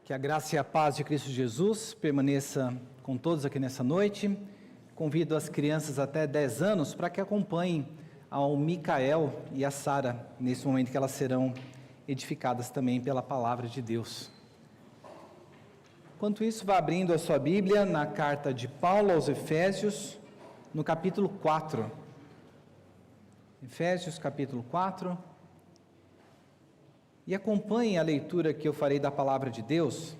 Que a graça e a paz de Cristo Jesus permaneça com todos aqui nessa noite. Convido as crianças até 10 anos para que acompanhem ao Micael e a Sara, nesse momento que elas serão edificadas também pela palavra de Deus. Enquanto isso, vá abrindo a sua Bíblia na carta de Paulo aos Efésios, no capítulo 4. Efésios, capítulo 4. E acompanhe a leitura que eu farei da palavra de Deus,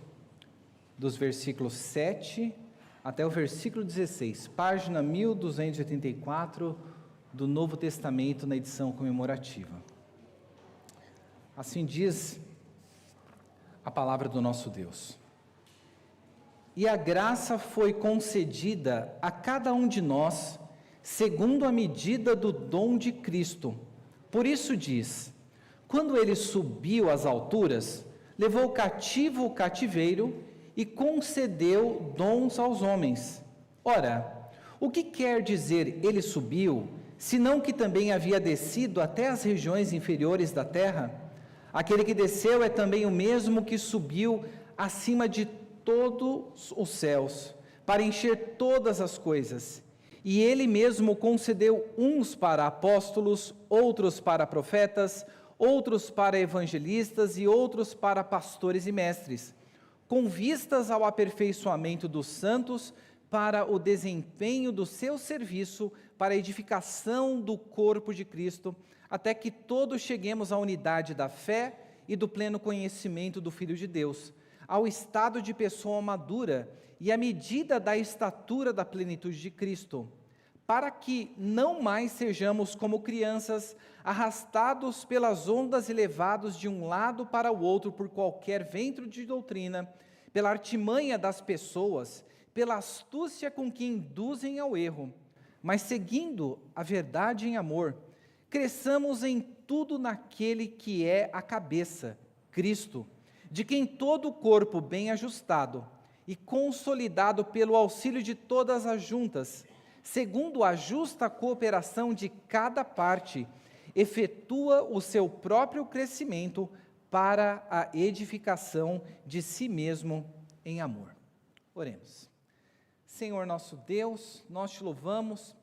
dos versículos 7 até o versículo 16, página 1284 do Novo Testamento, na edição comemorativa. Assim diz a palavra do nosso Deus. E a graça foi concedida a cada um de nós, segundo a medida do dom de Cristo. Por isso diz: quando ele subiu às alturas, levou cativo o cativeiro e concedeu dons aos homens. Ora, o que quer dizer ele subiu, senão que também havia descido até as regiões inferiores da terra? Aquele que desceu é também o mesmo que subiu acima de todos os céus, para encher todas as coisas. E ele mesmo concedeu uns para apóstolos, outros para profetas, outros para evangelistas e outros para pastores e mestres, com vistas ao aperfeiçoamento dos santos, para o desempenho do seu serviço, para a edificação do corpo de Cristo, até que todos cheguemos à unidade da fé e do pleno conhecimento do Filho de Deus, ao estado de pessoa madura e à medida da estatura da plenitude de Cristo, para que não mais sejamos como crianças, arrastados pelas ondas e levados de um lado para o outro por qualquer vento de doutrina, pela artimanha das pessoas, pela astúcia com que induzem ao erro, mas seguindo a verdade em amor, cresçamos em tudo naquele que é a cabeça, Cristo, de quem todo o corpo bem ajustado e consolidado pelo auxílio de todas as juntas, segundo a justa cooperação de cada parte, efetua o seu próprio crescimento para a edificação de si mesmo em amor. Oremos. Senhor nosso Deus, nós te louvamos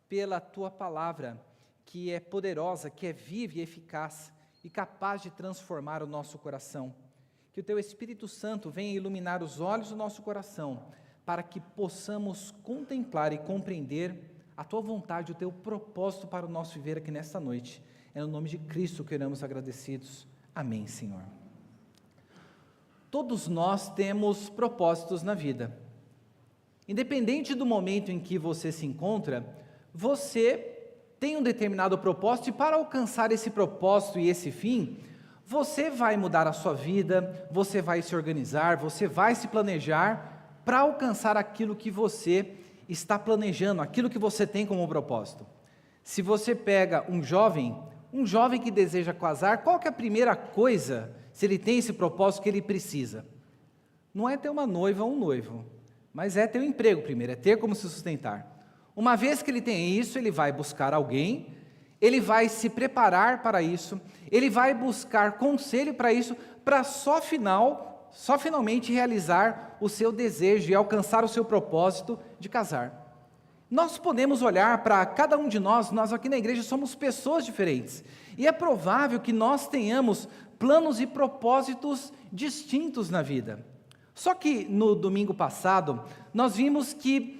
pela tua palavra, que é poderosa, que é viva e eficaz e capaz de transformar o nosso coração. Que o teu Espírito Santo venha iluminar os olhos do nosso coração, para que possamos contemplar e compreender a tua vontade, o teu propósito para o nosso viver aqui nesta noite. É no nome de Cristo que oramos agradecidos. Amém, Senhor. Todos nós temos propósitos na vida. Independente do momento em que você se encontra, você tem um determinado propósito, e para alcançar esse propósito e esse fim, você vai mudar a sua vida, você vai se organizar, você vai se planejar para alcançar aquilo que você está planejando, aquilo que você tem como propósito. Se você pega um jovem que deseja casar, qual que é a primeira coisa, se ele tem esse propósito, que ele precisa? Não é ter uma noiva ou um noivo, mas é ter um emprego primeiro, é ter como se sustentar. Uma vez que ele tem isso, ele vai buscar alguém, ele vai se preparar para isso, ele vai buscar conselho para isso, para só finalmente realizar o seu desejo e alcançar o seu propósito de casar. Nós podemos olhar para cada um de nós aqui na igreja somos pessoas diferentes, e é provável que nós tenhamos planos e propósitos distintos na vida. Só que no domingo passado, nós vimos que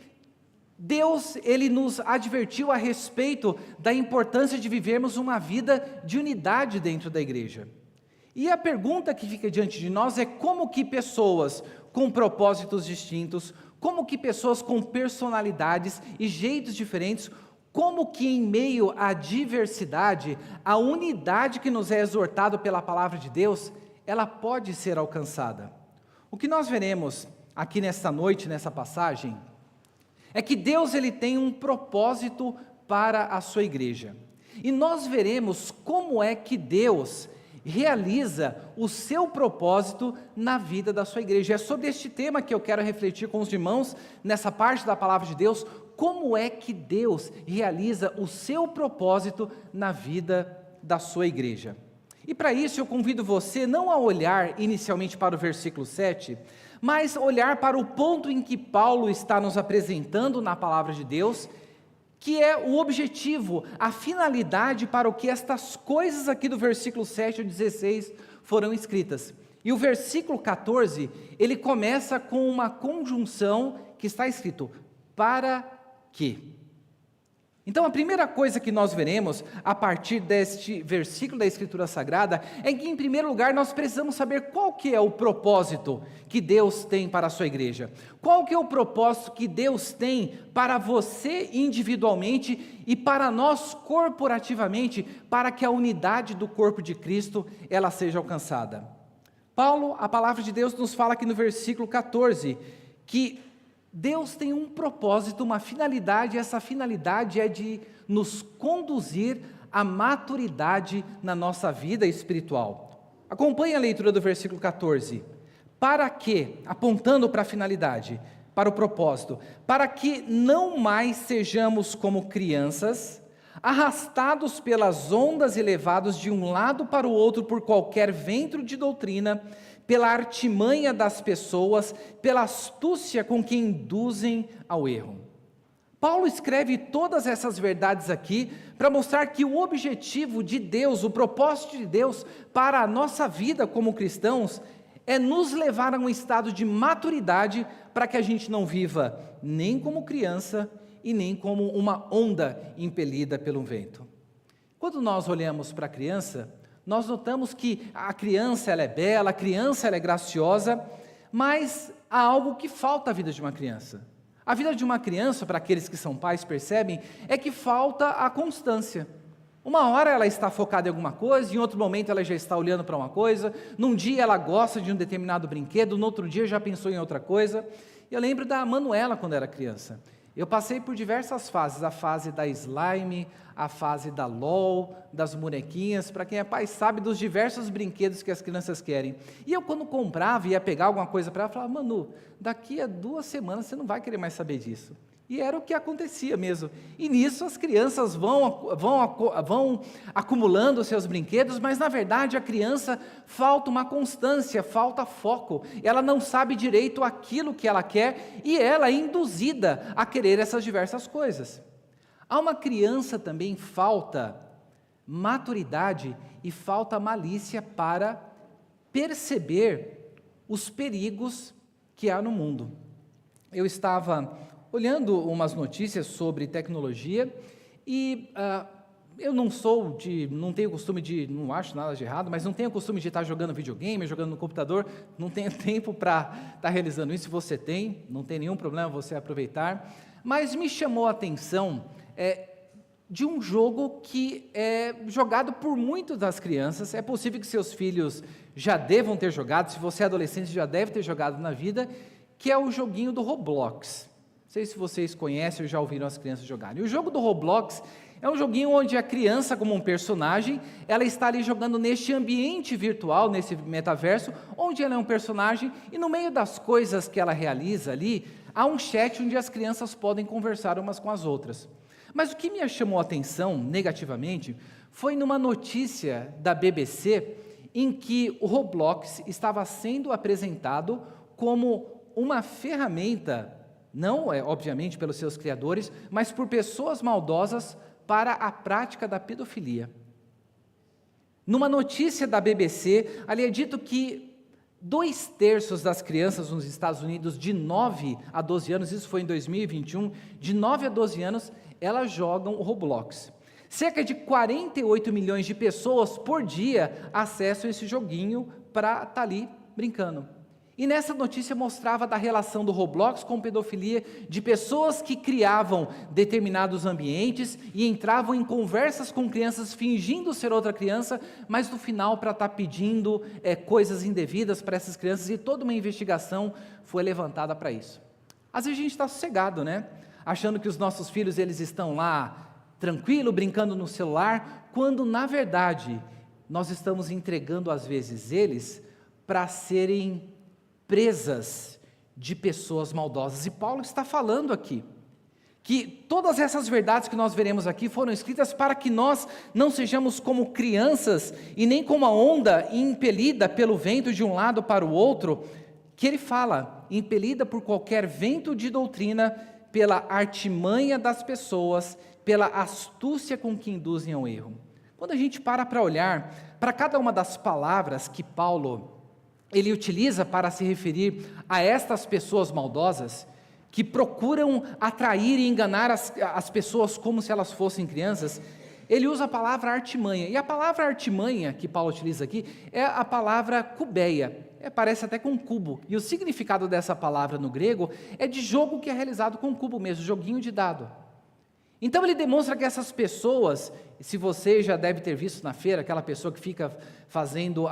Deus, ele nos advertiu a respeito da importância de vivermos uma vida de unidade dentro da igreja. E a pergunta que fica diante de nós é como que pessoas com propósitos distintos, como que pessoas com personalidades e jeitos diferentes, como que em meio à diversidade, a unidade que nos é exortado pela palavra de Deus, ela pode ser alcançada. O que nós veremos aqui nesta noite, nessa passagem, é que Deus, ele tem um propósito para a sua igreja. E nós veremos como é que Deus realiza o seu propósito na vida da sua igreja. É sobre este tema que eu quero refletir com os irmãos, nessa parte da palavra de Deus, como é que Deus realiza o seu propósito na vida da sua igreja. E para isso eu convido você não a olhar inicialmente para o versículo 7, mas olhar para o ponto em que Paulo está nos apresentando na palavra de Deus, que é o objetivo, a finalidade para o que estas coisas aqui do versículo 7 ao 16 foram escritas. E o versículo 14, ele começa com uma conjunção que está escrito, para quê? Então, a primeira coisa que nós veremos a partir deste versículo da Escritura Sagrada é que, em primeiro lugar, nós precisamos saber qual que é o propósito que Deus tem para a sua igreja. Qual que é o propósito que Deus tem para você individualmente e para nós corporativamente, para que a unidade do corpo de Cristo ela seja alcançada. Paulo, a palavra de Deus nos fala aqui no versículo 14, que Deus tem um propósito, uma finalidade, e essa finalidade é de nos conduzir à maturidade na nossa vida espiritual. Acompanhe a leitura do versículo 14. Para que, apontando para a finalidade, para o propósito, para que não mais sejamos como crianças, arrastados pelas ondas e levados de um lado para o outro por qualquer vento de doutrina, pela artimanha das pessoas, pela astúcia com que induzem ao erro. Paulo escreve todas essas verdades aqui para mostrar que o objetivo de Deus, o propósito de Deus para a nossa vida como cristãos, é nos levar a um estado de maturidade para que a gente não viva nem como criança e nem como uma onda impelida pelo vento. Quando nós olhamos para a criança, nós notamos que a criança ela é bela, a criança ela é graciosa, mas há algo que falta à vida de uma criança. A vida de uma criança, para aqueles que são pais percebem, é que falta a constância. Uma hora ela está focada em alguma coisa, em outro momento ela já está olhando para uma coisa, num dia ela gosta de um determinado brinquedo, no outro dia já pensou em outra coisa. Eu lembro da Manuela quando era criança. Eu passei por diversas fases, a fase da slime, a fase da LOL, das bonequinhas, para quem é pai sabe dos diversos brinquedos que as crianças querem. E eu quando comprava e ia pegar alguma coisa para ela, falava, Manu, daqui a 2 semanas você não vai querer mais saber disso. E era o que acontecia mesmo. E nisso as crianças vão acumulando os seus brinquedos, mas na verdade a criança falta uma constância, falta foco. Ela não sabe direito aquilo que ela quer e ela é induzida a querer essas diversas coisas. A uma criança também falta maturidade e falta malícia para perceber os perigos que há no mundo. Eu estava olhando umas notícias sobre tecnologia e eu não tenho costume de, não acho nada de errado, mas não tenho costume de estar jogando videogame, jogando no computador, não tenho tempo para estar realizando isso. Se você tem, não tem nenhum problema você aproveitar, mas me chamou a atenção de um jogo que é jogado por muitas das crianças. É possível que seus filhos já devam ter jogado, se você é adolescente já deve ter jogado na vida, que é o joguinho do Roblox. Não sei se vocês conhecem ou já ouviram as crianças jogarem. O jogo do Roblox é um joguinho onde a criança, como um personagem, ela está ali jogando neste ambiente virtual, nesse metaverso, onde ela é um personagem, e no meio das coisas que ela realiza ali, há um chat onde as crianças podem conversar umas com as outras. Mas o que me chamou a atenção, negativamente, foi numa notícia da BBC, em que o Roblox estava sendo apresentado como uma ferramenta, não obviamente pelos seus criadores, mas por pessoas maldosas para a prática da pedofilia. Numa notícia da BBC, ali é dito que 2/3 das crianças nos Estados Unidos de 9 a 12 anos, isso foi em 2021, de 9 a 12 anos, elas jogam o Roblox. Cerca de 48 milhões de pessoas por dia acessam esse joguinho para estar ali brincando. E nessa notícia mostrava da relação do Roblox com pedofilia, de pessoas que criavam determinados ambientes e entravam em conversas com crianças fingindo ser outra criança, mas no final para estar pedindo coisas indevidas para essas crianças, e toda uma investigação foi levantada para isso. Às vezes a gente está sossegado, né? Achando que os nossos filhos eles estão lá tranquilo, brincando no celular, quando na verdade nós estamos entregando às vezes eles para serem presas de pessoas maldosas. E Paulo está falando aqui que todas essas verdades que nós veremos aqui foram escritas para que nós não sejamos como crianças e nem como a onda impelida pelo vento de um lado para o outro, que ele fala, impelida por qualquer vento de doutrina, pela artimanha das pessoas, pela astúcia com que induzem ao erro. Quando a gente para olhar para cada uma das palavras que Paulo ele utiliza para se referir a estas pessoas maldosas, que procuram atrair e enganar as pessoas como se elas fossem crianças, ele usa a palavra artimanha. E a palavra artimanha que Paulo utiliza aqui é a palavra cubeia. Parece até com cubo. E o significado dessa palavra no grego é de jogo que é realizado com cubo mesmo, joguinho de dado. Então ele demonstra que essas pessoas, se você já deve ter visto na feira, aquela pessoa que fica fazendo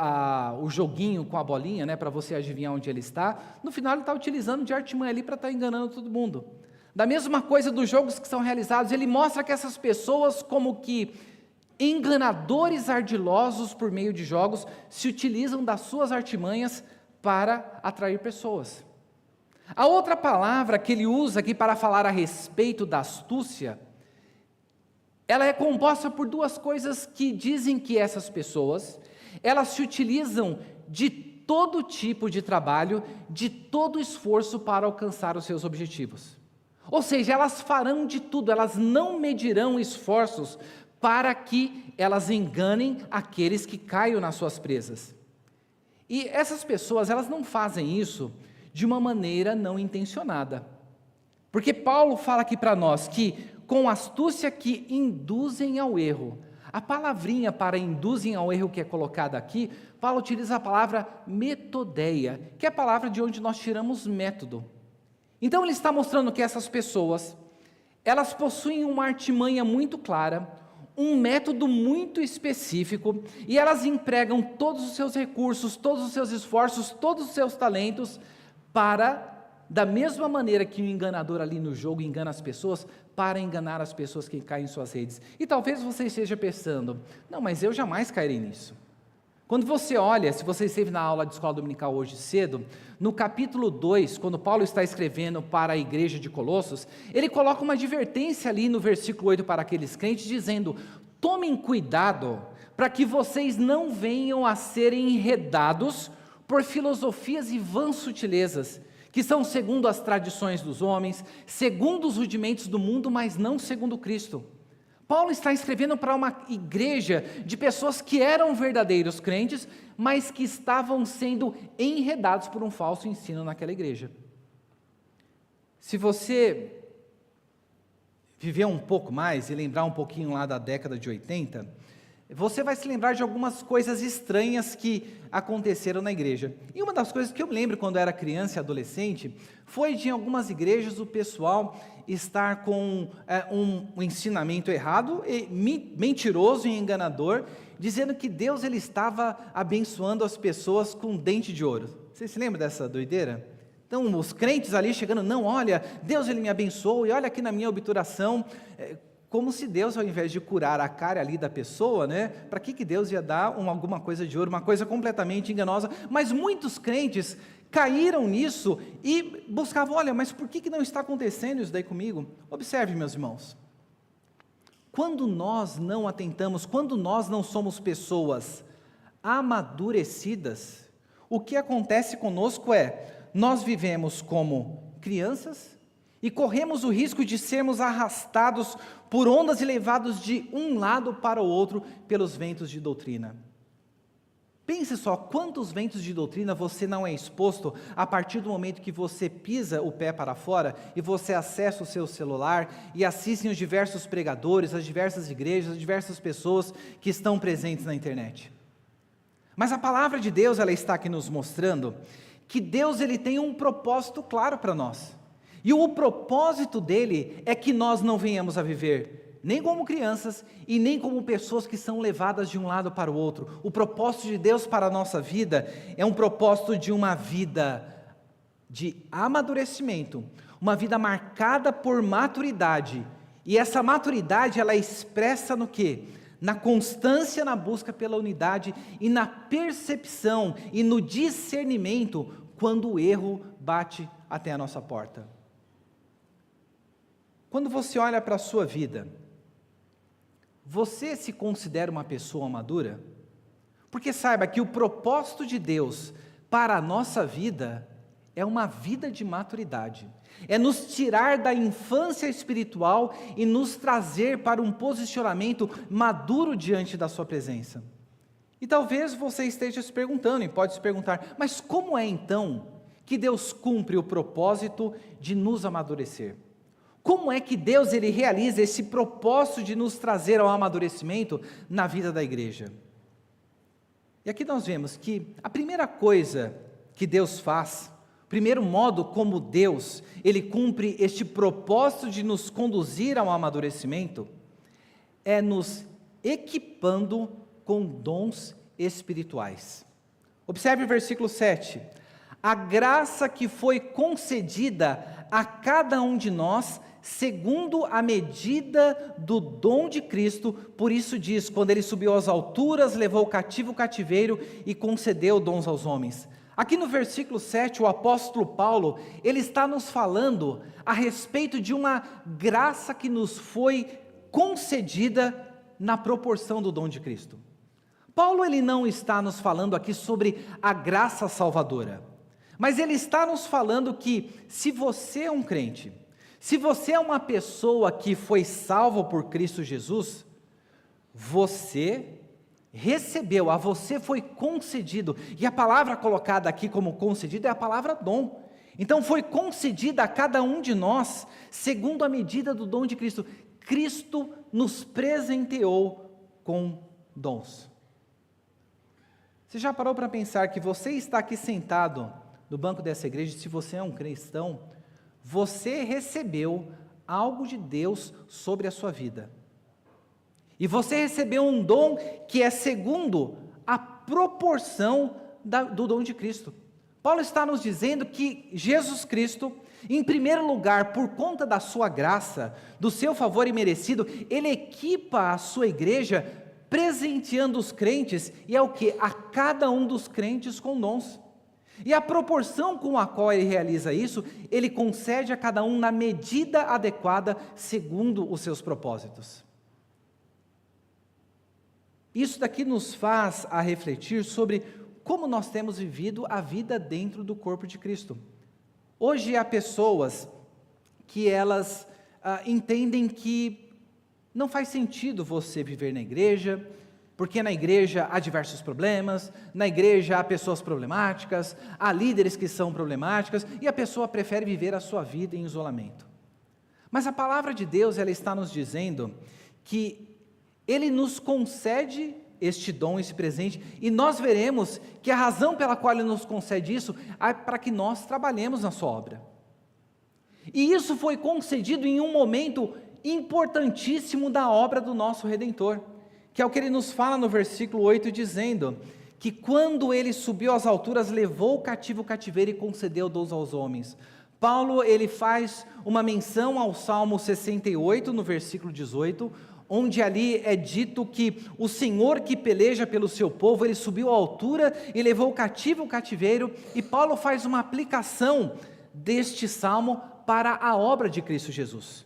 o joguinho com a bolinha, para você adivinhar onde ele está, no final ele está utilizando de artimanha ali para estar enganando todo mundo. Da mesma coisa dos jogos que são realizados, ele mostra que essas pessoas, como que enganadores ardilosos por meio de jogos, se utilizam das suas artimanhas para atrair pessoas. A outra palavra que ele usa aqui para falar a respeito da astúcia, ela é composta por duas coisas que dizem que essas pessoas, elas se utilizam de todo tipo de trabalho, de todo esforço para alcançar os seus objetivos. Ou seja, elas farão de tudo, elas não medirão esforços para que elas enganem aqueles que caiam nas suas presas. E essas pessoas, elas não fazem isso de uma maneira não intencionada. Porque Paulo fala aqui para nós que com astúcia que induzem ao erro. A palavrinha para induzem ao erro que é colocada aqui, Paulo utiliza a palavra metodeia, que é a palavra de onde nós tiramos método. Então ele está mostrando que essas pessoas, elas possuem uma artimanha muito clara, um método muito específico, e elas empregam todos os seus recursos, todos os seus esforços, todos os seus talentos para, da mesma maneira que o enganador ali no jogo engana as pessoas, para enganar as pessoas que caem em suas redes. E talvez você esteja pensando, não, mas eu jamais cairei nisso. Quando você olha, se você esteve na aula de escola dominical hoje cedo, no capítulo 2, quando Paulo está escrevendo para a igreja de Colossos, ele coloca uma advertência ali no versículo 8 para aqueles crentes, dizendo, tomem cuidado para que vocês não venham a serem enredados por filosofias e vãs sutilezas, que são segundo as tradições dos homens, segundo os rudimentos do mundo, mas não segundo Cristo. Paulo está escrevendo para uma igreja de pessoas que eram verdadeiros crentes, mas que estavam sendo enredados por um falso ensino naquela igreja. Se você viver um pouco mais e lembrar um pouquinho lá da década de 80, você vai se lembrar de algumas coisas estranhas que aconteceram na igreja. E uma das coisas que eu me lembro quando eu era criança e adolescente, foi de em algumas igrejas o pessoal estar com um ensinamento errado, e mentiroso e enganador, dizendo que Deus ele estava abençoando as pessoas com dente de ouro. Você se lembra dessa doideira? Então os crentes ali chegando, não, olha, Deus ele me abençoou, e olha aqui na minha obturação, como se Deus, ao invés de curar a cara ali da pessoa, para que Deus ia dar alguma coisa de ouro, uma coisa completamente enganosa, mas muitos crentes caíram nisso e buscavam, olha, mas por que não está acontecendo isso daí comigo? Observe, meus irmãos, quando nós não atentamos, quando nós não somos pessoas amadurecidas, o que acontece conosco nós vivemos como crianças, e corremos o risco de sermos arrastados por ondas e levados de um lado para o outro pelos ventos de doutrina. Pense só, quantos ventos de doutrina você não é exposto a partir do momento que você pisa o pé para fora e você acessa o seu celular e assistem os diversos pregadores, as diversas igrejas, as diversas pessoas que estão presentes na internet. Mas a palavra de Deus, ela está aqui nos mostrando que Deus ele tem um propósito claro para nós. E o propósito dele é que nós não venhamos a viver nem como crianças e nem como pessoas que são levadas de um lado para o outro. O propósito de Deus para a nossa vida é um propósito de uma vida de amadurecimento, uma vida marcada por maturidade. E essa maturidade ela é expressa no quê? Na constância na busca pela unidade e na percepção e no discernimento quando o erro bate até a nossa porta. Quando você olha para a sua vida, você se considera uma pessoa madura? Porque saiba que o propósito de Deus para a nossa vida é uma vida de maturidade. É nos tirar da infância espiritual e nos trazer para um posicionamento maduro diante da sua presença. E talvez você esteja se perguntando, e pode se perguntar, mas como é então que Deus cumpre o propósito de nos amadurecer? Como é que Deus ele realiza esse propósito de nos trazer ao amadurecimento na vida da igreja? E aqui nós vemos que a primeira coisa que Deus faz, o primeiro modo como Deus, ele cumpre este propósito de nos conduzir ao amadurecimento, é nos equipando com dons espirituais. Observe o versículo 7. A graça que foi concedida a cada um de nós, segundo a medida do dom de Cristo, por isso diz, quando ele subiu às alturas, levou cativo o cativeiro e concedeu dons aos homens. Aqui no versículo 7, o apóstolo Paulo, ele está nos falando a respeito de uma graça que nos foi concedida na proporção do dom de Cristo. Paulo, ele não está nos falando aqui sobre a graça salvadora, mas ele está nos falando que se você é um crente, se você é uma pessoa que foi salvo por Cristo Jesus, você recebeu, a você foi concedido, e a palavra colocada aqui como concedido é a palavra dom. Então foi concedida a cada um de nós, segundo a medida do dom de Cristo. Cristo nos presenteou com dons. Você já parou para pensar que você está aqui sentado no banco dessa igreja, se você é um cristão, você recebeu algo de Deus sobre a sua vida. E você recebeu um dom que é segundo a proporção do dom de Cristo. Paulo está nos dizendo que Jesus Cristo, em primeiro lugar, por conta da sua graça, do seu favor imerecido, ele equipa a sua igreja, presenteando os crentes, e é o que? A cada um dos crentes com dons. E a proporção com a qual ele realiza isso, ele concede a cada um na medida adequada, segundo os seus propósitos. Isso daqui nos faz a refletir sobre como nós temos vivido a vida dentro do corpo de Cristo. Hoje há pessoas que elas entendem que não faz sentido você viver na igreja, porque na igreja há diversos problemas, na igreja há pessoas problemáticas, há líderes que são problemáticas, e a pessoa prefere viver a sua vida em isolamento. Mas a palavra de Deus, ela está nos dizendo que Ele nos concede este dom, esse presente, e nós veremos que a razão pela qual Ele nos concede isso é para que nós trabalhemos na sua obra. E isso foi concedido em um momento importantíssimo da obra do nosso Redentor, que é o que ele nos fala no versículo 8, dizendo que quando ele subiu às alturas, levou cativo o cativeiro e concedeu dons aos homens. Paulo, ele faz uma menção ao Salmo 68, no versículo 18, onde ali é dito que o Senhor que peleja pelo seu povo, ele subiu à altura e levou cativo o cativeiro, e Paulo faz uma aplicação deste Salmo para a obra de Cristo Jesus.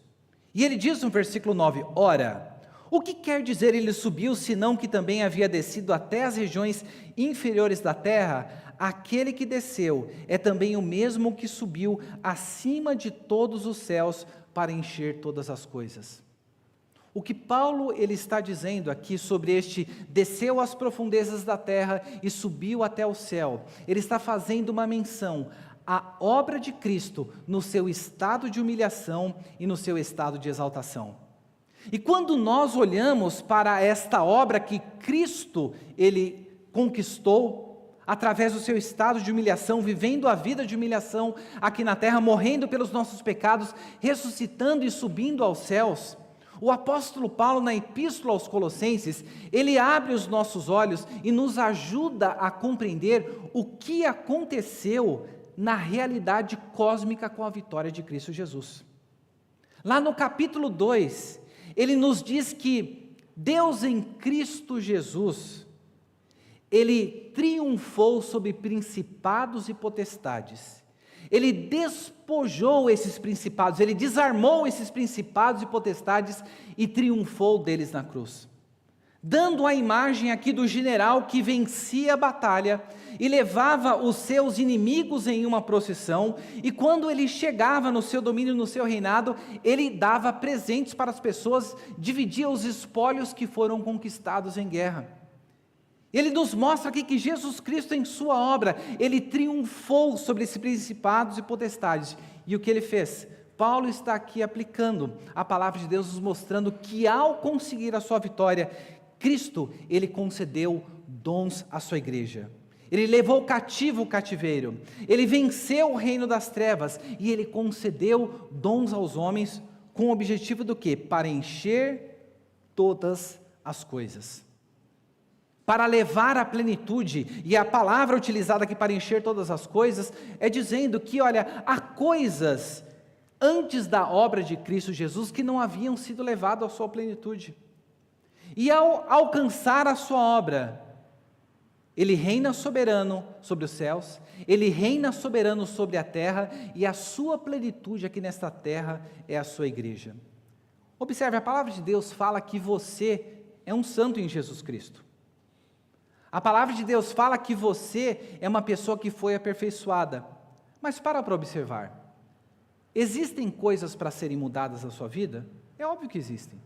E ele diz no versículo 9, ora, o que quer dizer ele subiu, senão que também havia descido até as regiões inferiores da terra? Aquele que desceu é também o mesmo que subiu acima de todos os céus para encher todas as coisas. O que Paulo ele está dizendo aqui sobre este desceu às profundezas da terra e subiu até o céu, ele está fazendo uma menção à obra de Cristo no seu estado de humilhação e no seu estado de exaltação. E quando nós olhamos para esta obra que Cristo, ele conquistou, através do seu estado de humilhação, vivendo a vida de humilhação aqui na terra, morrendo pelos nossos pecados, ressuscitando e subindo aos céus, o apóstolo Paulo, na epístola aos Colossenses, ele abre os nossos olhos e nos ajuda a compreender o que aconteceu na realidade cósmica com a vitória de Cristo Jesus. Lá no capítulo 2, ele nos diz que Deus em Cristo Jesus, Ele triunfou sobre principados e potestades, Ele despojou esses principados, ele desarmou esses principados e potestades e triunfou deles na cruz. Dando a imagem aqui do general que vencia a batalha e levava os seus inimigos em uma procissão, e quando ele chegava no seu domínio, no seu reinado, ele dava presentes para as pessoas, dividia os espólios que foram conquistados em guerra. Ele nos mostra aqui que Jesus Cristo, em sua obra, ele triunfou sobre esses principados e potestades. E o que ele fez? Paulo está aqui aplicando a palavra de Deus, nos mostrando que ao conseguir a sua vitória, Cristo, ele concedeu dons à sua igreja. Ele levou cativo o cativeiro, ele venceu o reino das trevas e ele concedeu dons aos homens com o objetivo do quê? Para encher todas as coisas. Para levar à plenitude, e a palavra utilizada aqui para encher todas as coisas, é dizendo que, olha, há coisas antes da obra de Cristo Jesus que não haviam sido levadas à sua plenitude. E ao alcançar a sua obra, ele reina soberano sobre os céus, ele reina soberano sobre a terra, e a sua plenitude aqui nesta terra é a sua igreja. Observe, a palavra de Deus fala que você é um santo em Jesus Cristo. A palavra de Deus fala que você é uma pessoa que foi aperfeiçoada. Mas para observar, existem coisas para serem mudadas na sua vida? É óbvio que existem.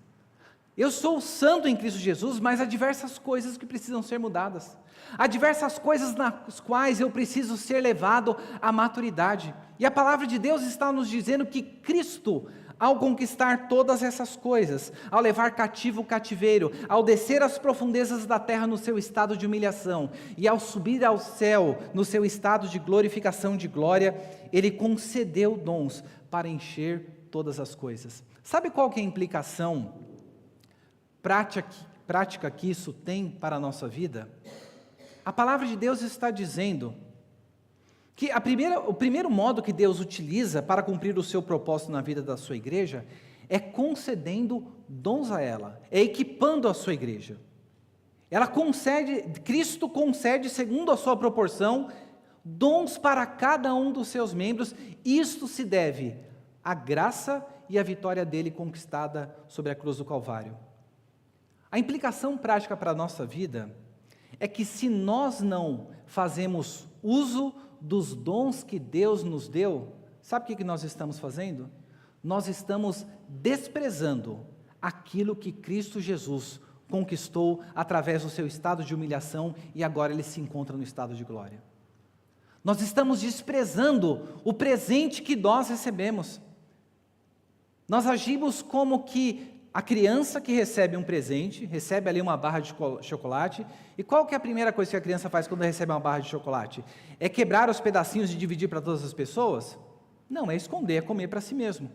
Eu sou santo em Cristo Jesus, mas há diversas coisas que precisam ser mudadas. Há diversas coisas nas quais eu preciso ser levado à maturidade. E a palavra de Deus está nos dizendo que Cristo, ao conquistar todas essas coisas, ao levar cativo o cativeiro, ao descer às profundezas da terra no seu estado de humilhação, e ao subir ao céu no seu estado de glorificação de glória, ele concedeu dons para encher todas as coisas. Sabe qual que é a implicação prática que isso tem para a nossa vida? A palavra de Deus está dizendo que o primeiro modo que Deus utiliza para cumprir o seu propósito na vida da sua igreja é concedendo dons a ela, é equipando a sua igreja. Cristo concede, segundo a sua proporção, dons para cada um dos seus membros. Isto se deve à graça e à vitória dele conquistada sobre a cruz do Calvário. A implicação prática para a nossa vida é que se nós não fazemos uso dos dons que Deus nos deu, sabe o que nós estamos fazendo? Nós estamos desprezando aquilo que Cristo Jesus conquistou através do seu estado de humilhação e agora ele se encontra no estado de glória. Nós estamos desprezando o presente que nós recebemos. Nós agimos como que a criança que recebe um presente, recebe ali uma barra de chocolate, e qual que é a primeira coisa que a criança faz quando recebe uma barra de chocolate? É quebrar os pedacinhos e dividir para todas as pessoas? Não, é esconder, é comer para si mesmo.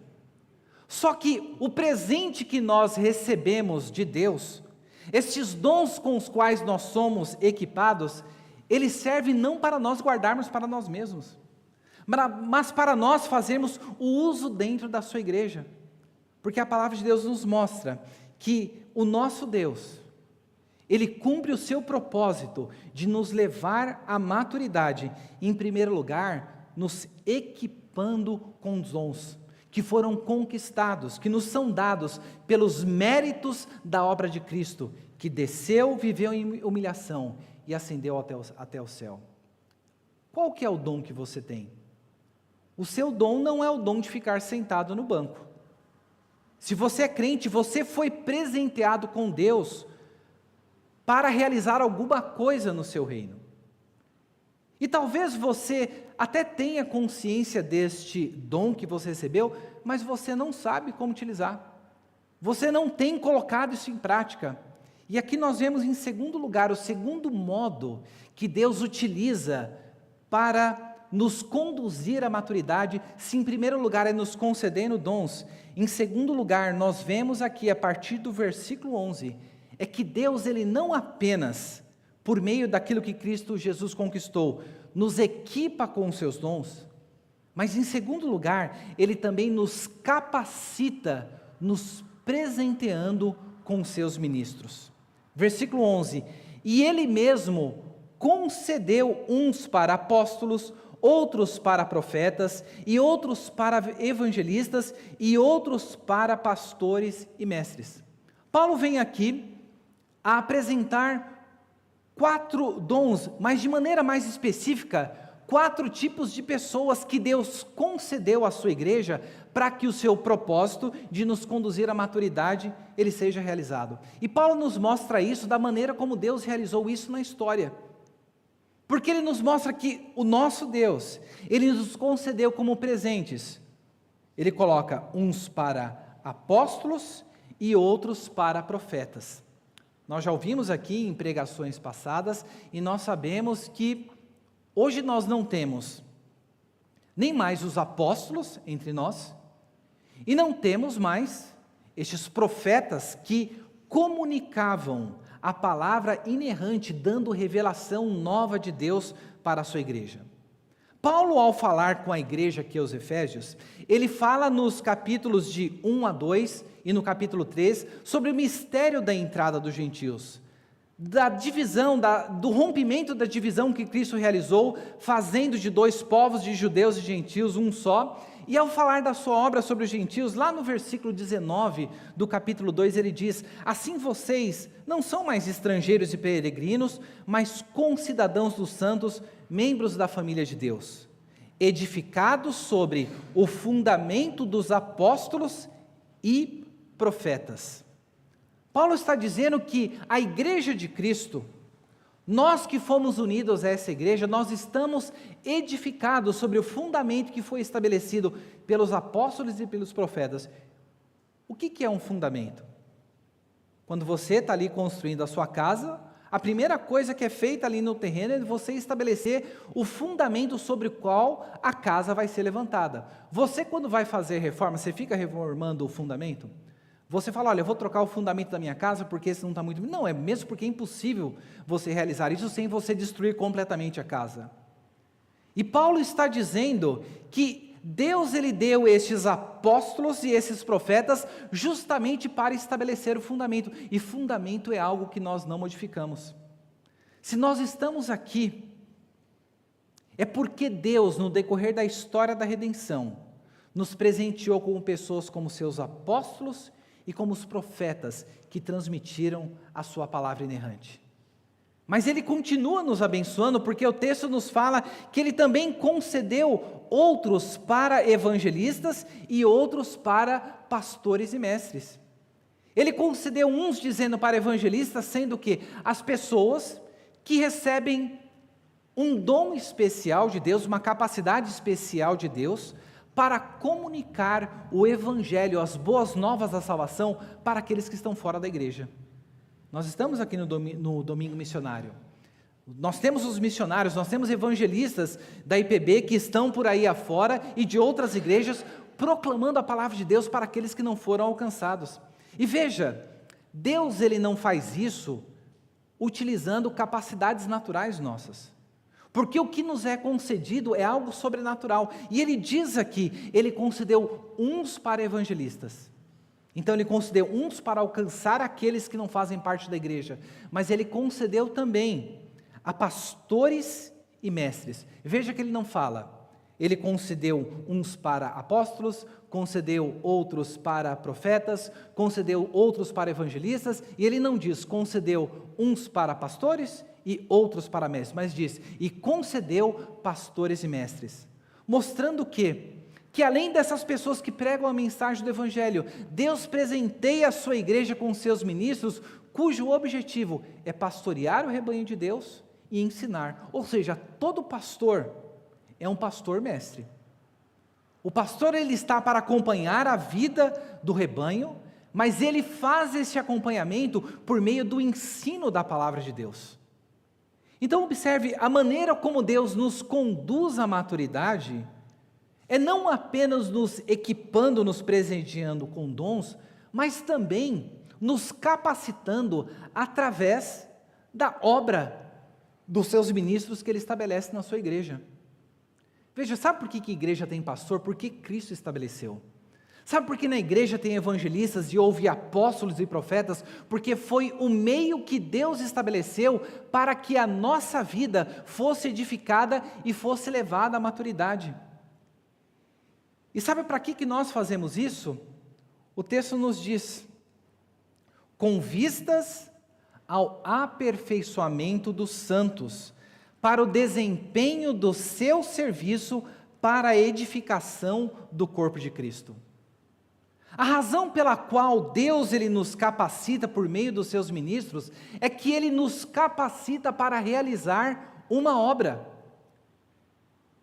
Só que o presente que nós recebemos de Deus, estes dons com os quais nós somos equipados, eles servem não para nós guardarmos para nós mesmos, mas para nós fazermos o uso dentro da sua igreja. Porque a palavra de Deus nos mostra que o nosso Deus, ele cumpre o seu propósito de nos levar à maturidade, em primeiro lugar, nos equipando com dons que foram conquistados, que nos são dados pelos méritos da obra de Cristo, que desceu, viveu em humilhação e ascendeu até o céu. Qual que é o dom que você tem? O seu dom não é o dom de ficar sentado no banco. Se você é crente, você foi presenteado com Deus para realizar alguma coisa no seu reino. E talvez você até tenha consciência deste dom que você recebeu, mas você não sabe como utilizar. Você não tem colocado isso em prática. E aqui nós vemos em segundo lugar, o segundo modo que Deus utiliza para nos conduzir à maturidade. Se em primeiro lugar é nos concedendo dons, em segundo lugar nós vemos aqui a partir do versículo 11, é que Deus ele não apenas, por meio daquilo que Cristo Jesus conquistou, nos equipa com os seus dons, mas em segundo lugar, ele também nos capacita, nos presenteando com os seus ministros. Versículo 11, e ele mesmo concedeu uns para apóstolos, outros para profetas, e outros para evangelistas, e outros para pastores e mestres. Paulo vem aqui a apresentar 4 dons, mas de maneira mais específica, 4 tipos de pessoas que Deus concedeu à sua igreja para que o seu propósito de nos conduzir à maturidade, ele seja realizado. E Paulo nos mostra isso da maneira como Deus realizou isso na história. Porque ele nos mostra que o nosso Deus, ele nos concedeu como presentes. Ele coloca uns para apóstolos e outros para profetas. Nós já ouvimos aqui em pregações passadas e nós sabemos que hoje nós não temos nem mais os apóstolos entre nós e não temos mais estes profetas que comunicavam a palavra inerrante, dando revelação nova de Deus para a sua igreja. Paulo, ao falar com a igreja aqui aos Efésios, ele fala nos capítulos de 1 a 2 e no capítulo 3 sobre o mistério da entrada dos gentios, da divisão, do rompimento da divisão que Cristo realizou, fazendo de 2 povos, de judeus e gentios, um só. E ao falar da sua obra sobre os gentios, lá no versículo 19 do capítulo 2, ele diz: assim vocês não são mais estrangeiros e peregrinos, mas concidadãos dos santos, membros da família de Deus, edificados sobre o fundamento dos apóstolos e profetas. Paulo está dizendo que a igreja de Cristo, nós que fomos unidos a essa igreja, nós estamos edificados sobre o fundamento que foi estabelecido pelos apóstolos e pelos profetas. O que é um fundamento? Quando você está ali construindo a sua casa, a primeira coisa que é feita ali no terreno é você estabelecer o fundamento sobre o qual a casa vai ser levantada. Você, quando vai fazer reforma, você fica reformando o fundamento? Você fala: olha, eu vou trocar o fundamento da minha casa porque esse não está muito... Não, é mesmo porque é impossível você realizar isso sem você destruir completamente a casa. E Paulo está dizendo que Deus, ele deu estes apóstolos e esses profetas justamente para estabelecer o fundamento. E fundamento é algo que nós não modificamos. Se nós estamos aqui, é porque Deus, no decorrer da história da redenção, nos presenteou com pessoas como seus apóstolos e como os profetas que transmitiram a sua palavra inerrante. Mas ele continua nos abençoando, porque o texto nos fala que ele também concedeu outros para evangelistas e outros para pastores e mestres. Ele concedeu uns dizendo para evangelistas, sendo que as pessoas que recebem um dom especial de Deus, uma capacidade especial de Deus, para comunicar o evangelho, as boas novas da salvação para aqueles que estão fora da igreja. Nós estamos aqui no domingo missionário. Nós temos os missionários, nós temos evangelistas da IPB que estão por aí afora e de outras igrejas proclamando a palavra de Deus para aqueles que não foram alcançados. E veja, Deus, ele não faz isso utilizando capacidades naturais nossas. Porque o que nos é concedido é algo sobrenatural. E ele diz aqui, ele concedeu uns para evangelistas. Então ele concedeu uns para alcançar aqueles que não fazem parte da igreja. Mas ele concedeu também a pastores e mestres. Veja que ele não fala. Ele concedeu uns para apóstolos, concedeu outros para profetas, concedeu outros para evangelistas. E ele não diz, concedeu uns para pastores e outros para mestres, mas diz, e concedeu pastores e mestres, mostrando que além dessas pessoas que pregam a mensagem do evangelho, Deus presenteia a sua igreja com seus ministros, cujo objetivo é pastorear o rebanho de Deus e ensinar. Ou seja, todo pastor é um pastor mestre. O pastor, ele está para acompanhar a vida do rebanho, mas ele faz esse acompanhamento por meio do ensino da palavra de Deus. Então observe, a maneira como Deus nos conduz à maturidade é não apenas nos equipando, nos presenteando com dons, mas também nos capacitando através da obra dos seus ministros que ele estabelece na sua igreja. Veja, sabe por que a igreja tem pastor? Porque Cristo estabeleceu. Sabe por que na igreja tem evangelistas e houve apóstolos e profetas? Porque foi o meio que Deus estabeleceu para que a nossa vida fosse edificada e fosse levada à maturidade. E sabe para que nós fazemos isso? O texto nos diz: com vistas ao aperfeiçoamento dos santos, para o desempenho do seu serviço para a edificação do corpo de Cristo. A razão pela qual Deus ele nos capacita por meio dos seus ministros é que Ele nos capacita para realizar uma obra.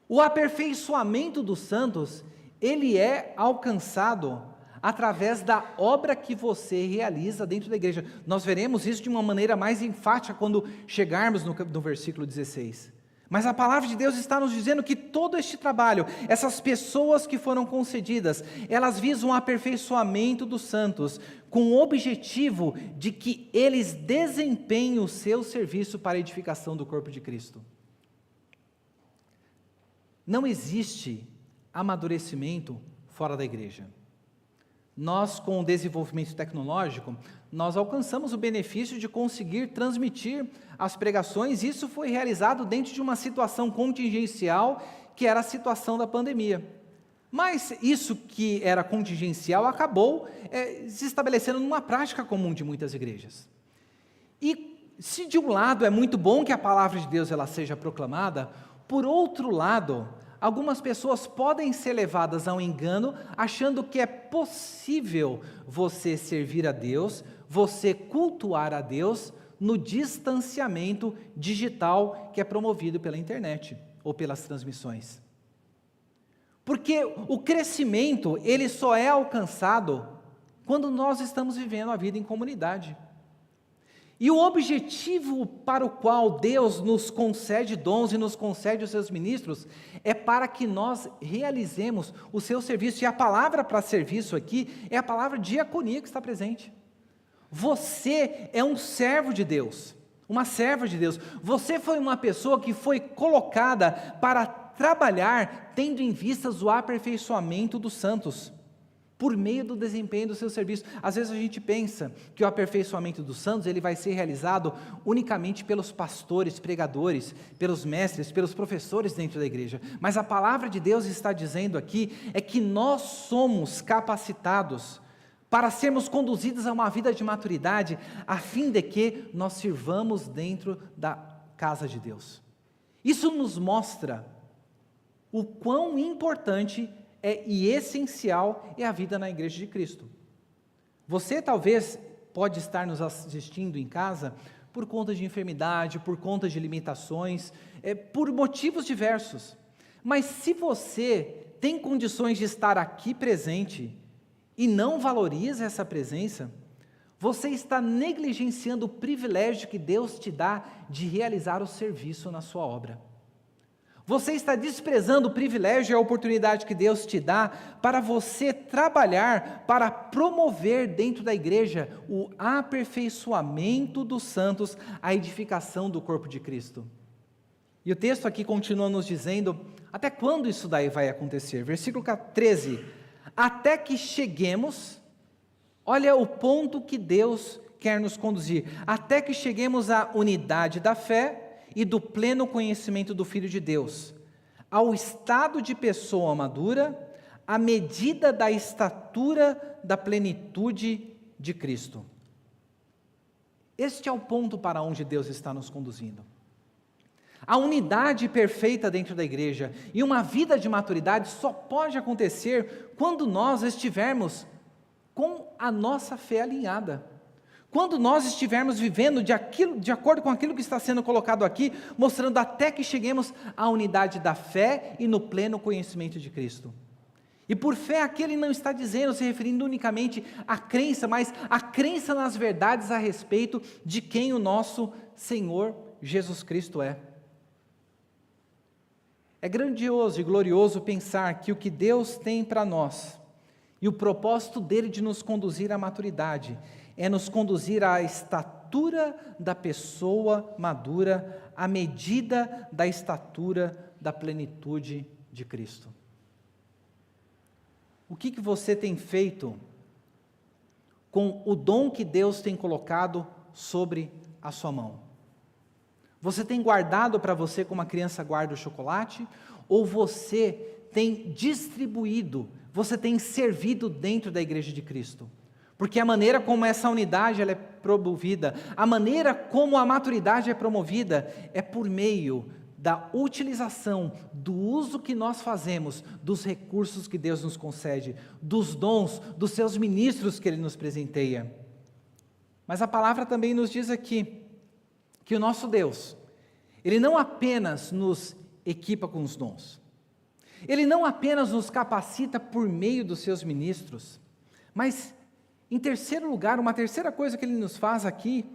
O aperfeiçoamento dos santos, ele é alcançado através da obra que você realiza dentro da igreja. Nós veremos isso de uma maneira mais enfática quando chegarmos no versículo 16. Mas a palavra de Deus está nos dizendo que todo este trabalho, essas pessoas que foram concedidas, elas visam o aperfeiçoamento dos santos, com o objetivo de que eles desempenhem o seu serviço para a edificação do corpo de Cristo. Não existe amadurecimento fora da igreja. Nós, com o desenvolvimento tecnológico, nós alcançamos o benefício de conseguir transmitir as pregações. Isso foi realizado dentro de uma situação contingencial, que era a situação da pandemia. Mas isso que era contingencial acabou se estabelecendo numa prática comum de muitas igrejas. E se de um lado é muito bom que a palavra de Deus ela seja proclamada, por outro lado, algumas pessoas podem ser levadas ao engano, achando que é possível você servir a Deus, você cultuar a Deus, no distanciamento digital que é promovido pela internet ou pelas transmissões. Porque o crescimento, ele só é alcançado quando nós estamos vivendo a vida em comunidade. E o objetivo para o qual Deus nos concede dons e nos concede os seus ministros é para que nós realizemos o seu serviço. E a palavra para serviço aqui é a palavra diaconia que está presente. Você é um servo de Deus, uma serva de Deus. Você foi uma pessoa que foi colocada para trabalhar tendo em vistas o aperfeiçoamento dos santos, por meio do desempenho do seu serviço. Às vezes a gente pensa que o aperfeiçoamento dos santos ele vai ser realizado unicamente pelos pastores, pregadores, pelos mestres, pelos professores dentro da igreja. Mas a palavra de Deus está dizendo aqui é que nós somos capacitados para sermos conduzidos a uma vida de maturidade, a fim de que nós sirvamos dentro da casa de Deus. Isso nos mostra o quão importante e essencial é a vida na igreja de Cristo. Você talvez pode estar nos assistindo em casa por conta de enfermidade, por conta de limitações, por motivos diversos. Mas se você tem condições de estar aqui presente e não valoriza essa presença, você está negligenciando o privilégio que Deus te dá de realizar o serviço na sua obra. Você está desprezando o privilégio e a oportunidade que Deus te dá para você trabalhar, para promover dentro da igreja o aperfeiçoamento dos santos, a edificação do corpo de Cristo. E o texto aqui continua nos dizendo, até quando isso daí vai acontecer? Versículo 13, até que cheguemos, olha o ponto que Deus quer nos conduzir, até que cheguemos à unidade da fé, e do pleno conhecimento do Filho de Deus, ao estado de pessoa madura, à medida da estatura da plenitude de Cristo. Este é o ponto para onde Deus está nos conduzindo. A unidade perfeita dentro da igreja e uma vida de maturidade só pode acontecer quando nós estivermos com a nossa fé alinhada. Quando nós estivermos vivendo de acordo com aquilo que está sendo colocado aqui, mostrando até que cheguemos à unidade da fé e no pleno conhecimento de Cristo. E por fé aqui ele não está dizendo, se referindo unicamente à crença, mas à crença nas verdades a respeito de quem o nosso Senhor Jesus Cristo é. É grandioso e glorioso pensar que o que Deus tem para nós e o propósito dele de nos conduzir à maturidade é nos conduzir à estatura da pessoa madura, à medida da estatura da plenitude de Cristo. O que você tem feito com o dom que Deus tem colocado sobre a sua mão? Você tem guardado para você como a criança guarda o chocolate? Ou você tem distribuído, você tem servido dentro da igreja de Cristo? Porque a maneira como essa unidade ela é promovida, a maneira como a maturidade é promovida, é por meio da utilização, do uso que nós fazemos, dos recursos que Deus nos concede, dos dons, dos seus ministros que Ele nos presenteia. Mas a palavra também nos diz aqui, que o nosso Deus, Ele não apenas nos equipa com os dons, Ele não apenas nos capacita por meio dos seus ministros, mas, em terceiro lugar, uma terceira coisa que Ele nos faz aqui,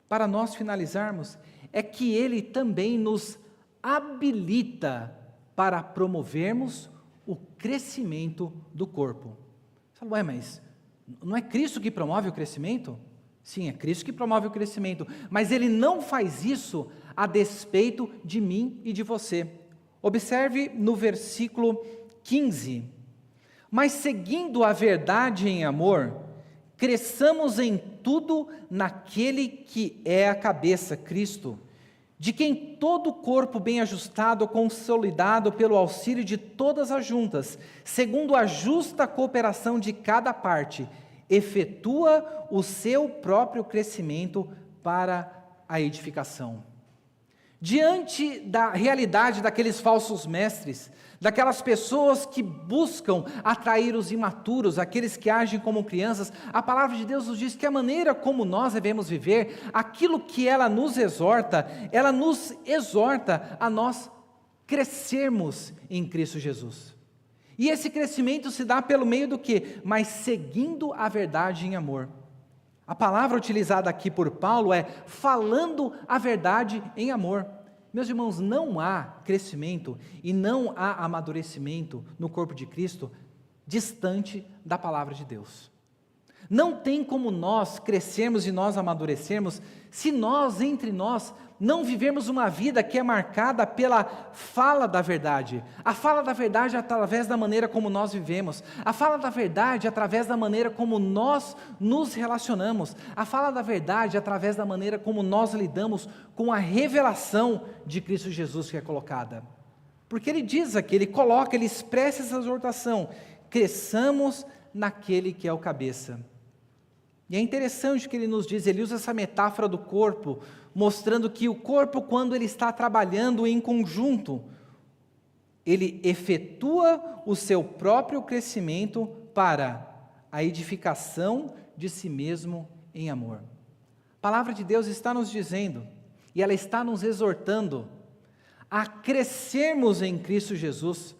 para nós finalizarmos, é que Ele também nos habilita para promovermos o crescimento do corpo. Você fala, mas não é Cristo que promove o crescimento? Sim, é Cristo que promove o crescimento, mas Ele não faz isso a despeito de mim e de você. Observe no versículo 15, mas seguindo a verdade em amor, cresçamos em tudo naquele que é a cabeça, Cristo, de quem todo o corpo bem ajustado, consolidado pelo auxílio de todas as juntas, segundo a justa cooperação de cada parte, efetua o seu próprio crescimento para a edificação. Diante da realidade daqueles falsos mestres, daquelas pessoas que buscam atrair os imaturos, aqueles que agem como crianças, a palavra de Deus nos diz que a maneira como nós devemos viver, aquilo que ela nos exorta a nós crescermos em Cristo Jesus. E esse crescimento se dá pelo meio do quê? Mas seguindo a verdade em amor. A palavra utilizada aqui por Paulo é falando a verdade em amor. Meus irmãos, não há crescimento e não há amadurecimento no corpo de Cristo distante da palavra de Deus. Não tem como nós crescermos e nós amadurecermos se nós, entre nós, não vivermos uma vida que é marcada pela fala da verdade. A fala da verdade através da maneira como nós vivemos. A fala da verdade através da maneira como nós nos relacionamos. A fala da verdade através da maneira como nós lidamos com a revelação de Cristo Jesus que é colocada. Porque ele diz aqui, ele expressa essa exortação: cresçamos naquele que é o cabeça. E é interessante que ele nos diz, ele usa essa metáfora do corpo, mostrando que o corpo, quando ele está trabalhando em conjunto, ele efetua o seu próprio crescimento para a edificação de si mesmo em amor. A palavra de Deus está nos dizendo, e ela está nos exortando, a crescermos em Cristo Jesus,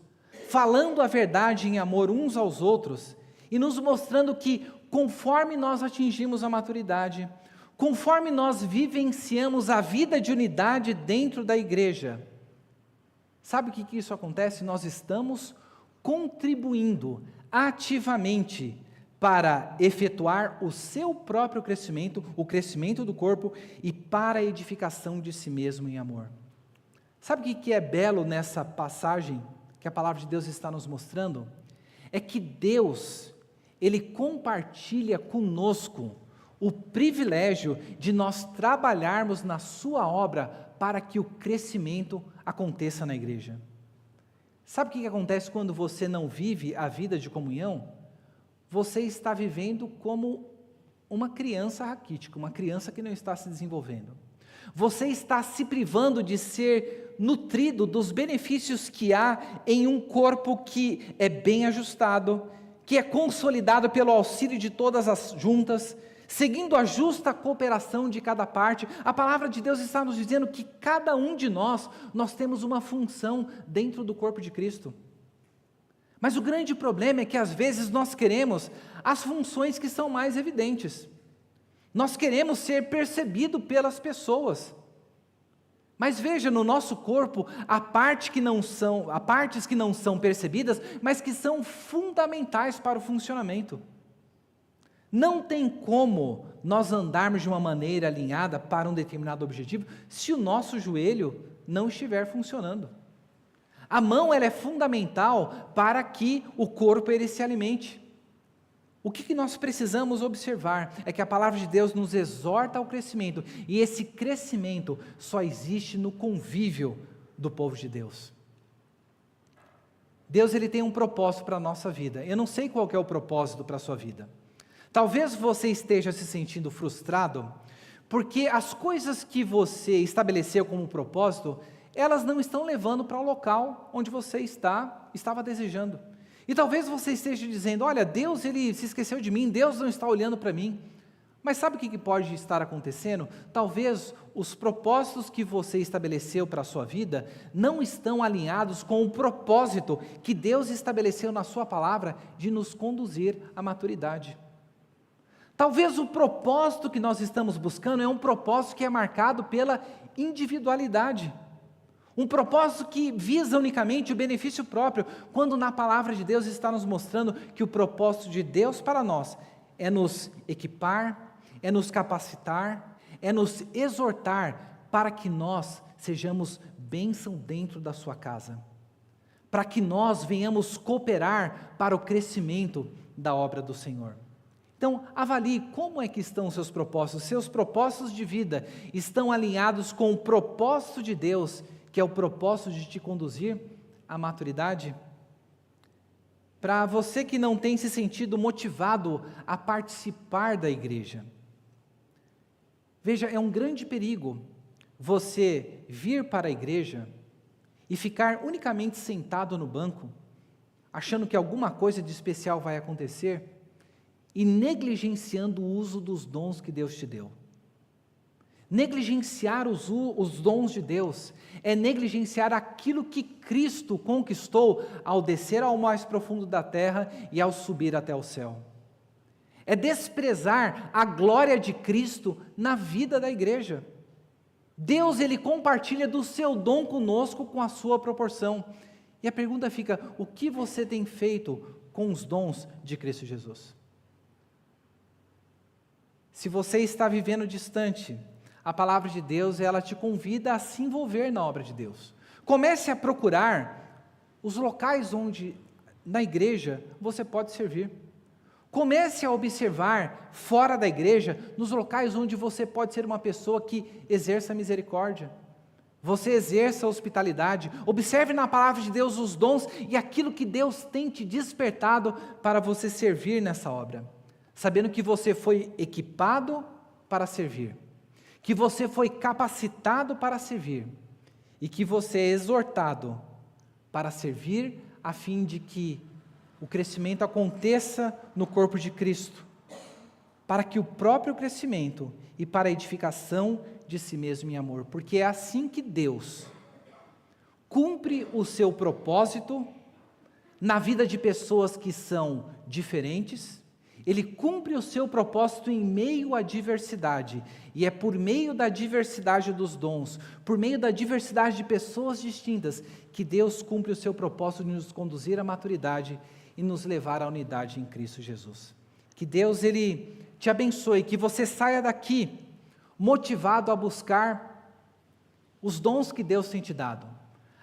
falando a verdade em amor uns aos outros, e nos mostrando que, conforme nós atingimos a maturidade, conforme nós vivenciamos a vida de unidade dentro da igreja, sabe o que isso acontece? Nós estamos contribuindo ativamente para efetuar o seu próprio crescimento, o crescimento do corpo e para a edificação de si mesmo em amor. Sabe o que é belo nessa passagem que a palavra de Deus está nos mostrando? É que Deus, Ele compartilha conosco o privilégio de nós trabalharmos na sua obra para que o crescimento aconteça na igreja. Sabe o que acontece quando você não vive a vida de comunhão? Você está vivendo como uma criança raquítica, uma criança que não está se desenvolvendo. Você está se privando de ser nutrido dos benefícios que há em um corpo que é bem ajustado, que é consolidado pelo auxílio de todas as juntas, seguindo a justa cooperação de cada parte. A palavra de Deus está nos dizendo que cada um de nós temos uma função dentro do corpo de Cristo. Mas o grande problema é que às vezes nós queremos as funções que são mais evidentes. Nós queremos ser percebido pelas pessoas. Mas veja, no nosso corpo, há partes que não são percebidas, mas que são fundamentais para o funcionamento. Não tem como nós andarmos de uma maneira alinhada para um determinado objetivo se o nosso joelho não estiver funcionando. A mão ela é fundamental para que o corpo ele se alimente. O que nós precisamos observar é que a palavra de Deus nos exorta ao crescimento, e esse crescimento só existe no convívio do povo de Deus. Deus ele tem um propósito para a nossa vida. Eu não sei qual que é o propósito para a sua vida. Talvez você esteja se sentindo frustrado, porque as coisas que você estabeleceu como propósito, elas não estão levando para o local onde você estava desejando. E talvez você esteja dizendo, olha, Deus ele se esqueceu de mim, Deus não está olhando para mim. Mas sabe o que pode estar acontecendo? Talvez os propósitos que você estabeleceu para a sua vida não estão alinhados com o propósito que Deus estabeleceu na sua palavra de nos conduzir à maturidade. Talvez o propósito que nós estamos buscando é um propósito que é marcado pela individualidade. Um propósito que visa unicamente o benefício próprio, quando na palavra de Deus está nos mostrando que o propósito de Deus para nós é nos equipar, é nos capacitar, é nos exortar para que nós sejamos bênção dentro da sua casa, para que nós venhamos cooperar para o crescimento da obra do Senhor. Então, avalie como é que estão os seus propósitos de vida estão alinhados com o propósito de Deus, que é o propósito de te conduzir à maturidade? Para você que não tem se sentido motivado a participar da igreja, veja, é um grande perigo você vir para a igreja e ficar unicamente sentado no banco, achando que alguma coisa de especial vai acontecer, e negligenciando o uso dos dons que Deus te deu. Negligenciar os dons de Deus é negligenciar aquilo que Cristo conquistou ao descer ao mais profundo da terra e ao subir até o céu. É desprezar a glória de Cristo na vida da igreja. Deus, ele compartilha do seu dom conosco com a sua proporção. E a pergunta fica, o que você tem feito com os dons de Cristo Jesus? Se você está vivendo distante, a palavra de Deus, ela te convida a se envolver na obra de Deus. Comece a procurar os locais onde, na igreja, você pode servir. Comece a observar, fora da igreja, nos locais onde você pode ser uma pessoa que exerça misericórdia. Você exerça hospitalidade. Observe na palavra de Deus os dons e aquilo que Deus tem te despertado para você servir nessa obra. Sabendo que você foi equipado para servir, que você foi capacitado para servir e que você é exortado para servir a fim de que o crescimento aconteça no corpo de Cristo, para que o próprio crescimento e para a edificação de si mesmo em amor, porque é assim que Deus cumpre o seu propósito na vida de pessoas que são diferentes. Ele cumpre o seu propósito em meio à diversidade, e é por meio da diversidade dos dons, por meio da diversidade de pessoas distintas, que Deus cumpre o seu propósito de nos conduzir à maturidade e nos levar à unidade em Cristo Jesus. Que Deus, ele te abençoe, que você saia daqui motivado a buscar os dons que Deus tem te dado,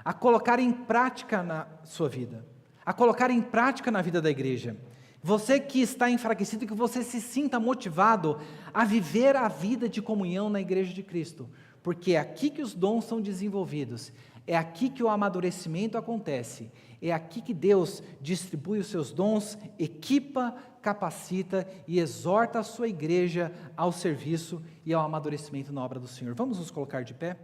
a colocar em prática na sua vida, a colocar em prática na vida da igreja. Você que está enfraquecido, que você se sinta motivado a viver a vida de comunhão na igreja de Cristo, porque é aqui que os dons são desenvolvidos, é aqui que o amadurecimento acontece, é aqui que Deus distribui os seus dons, equipa, capacita e exorta a sua igreja ao serviço e ao amadurecimento na obra do Senhor. Vamos nos colocar de pé?